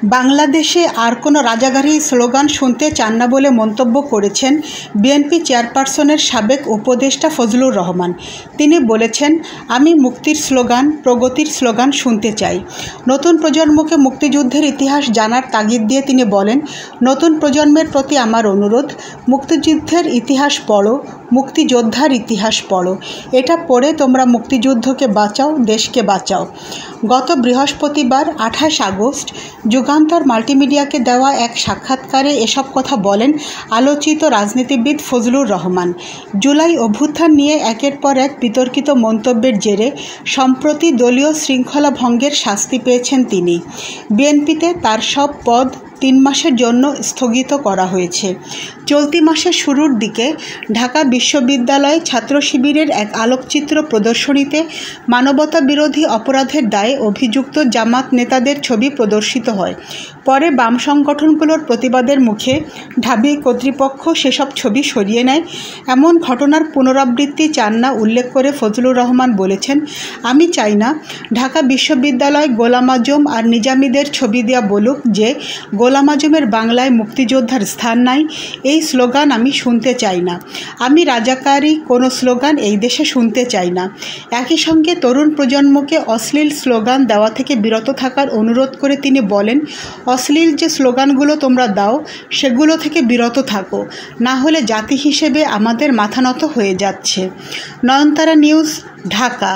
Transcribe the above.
বাংলাদেশে আর কোনো রাজাকারী স্লোগান শুনতে চান না বলে মন্তব্য করেছেন বিএনপি চেয়ারপারসনের সাবেক উপদেষ্টা ফজলুর রহমান। তিনি বলেছেন, আমি মুক্তির স্লোগান, প্রগতির স্লোগান শুনতে চাই। নতুন প্রজন্মকে মুক্তিযুদ্ধের ইতিহাস জানার তাগিদ দিয়ে তিনি বলেন, নতুন প্রজন্মের প্রতি আমার অনুরোধ, মুক্তিযুদ্ধের ইতিহাস পড়ো, মুক্তিযোদ্ধার ইতিহাস পড়ো। এটা পড়ে তোমরা মুক্তিযুদ্ধকে বাঁচাও, দেশকে বাঁচাও। গত বৃহস্পতিবার 28 আগস্ট যুগান্তর মাল্টিমিডিয়াকে দেওয়া এক সাক্ষাৎকারে এসব কথা বলেন আলোচিত রাজনীতিবিদ ফজলুর রহমান। জুলাই অভ্যুত্থান নিয়ে একের পর এক বিতর্কিত মন্তব্যের জেরে সম্প্রতি দলীয় শৃঙ্খলা ভঙ্গের শাস্তি পেয়েছেন তিনি। বিএনপিতে তার সব পদ 3 মাসের জন্য স্থগিত করা হয়েছে। চলতি মাসের শুরুর দিকে ঢাকা বিশ্ববিদ্যালয়ে ছাত্র শিবিরের এক আলোকচিত্র প্রদর্শনীতে মানবতা বিরোধী অপরাধের দায়ে অভিযুক্ত জামাত নেতাদের ছবি প্রদর্শিত হয়। পরে বাম সংগঠনগুলোর প্রতিবাদের মুখে ঢাবি কর্তৃপক্ষ সেসব ছবি সরিয়ে নেয়। এমন ঘটনার পুনরাবৃত্তি চান না উল্লেখ করে ফজলুর রহমান বলেছেন, আমি চাই না ঢাকা বিশ্ববিদ্যালয় গোলাম আজম আর নিজামীদের ছবি দেওয়া বলুক যে গোলাম আজমের বাংলায় মুক্তিযোদ্ধার স্থান নাই। এই স্লোগান আমি শুনতে চাই না। আমি রাজাকারী কোনো স্লোগান এই দেশে শুনতে চাই না। একই সঙ্গে তরুণ প্রজন্মকে অশ্লীল স্লোগান দেওয়া থেকে বিরত থাকার অনুরোধ করে তিনি বলেন, অশ্লীল যে স্লোগানগুলো তোমরা দাও সেগুলো থেকে বিরত থাকো, না হলে জাতি হিসেবে আমাদের মাথা নত হয়ে যাচ্ছে। নয়নতারা নিউজ, ঢাকা।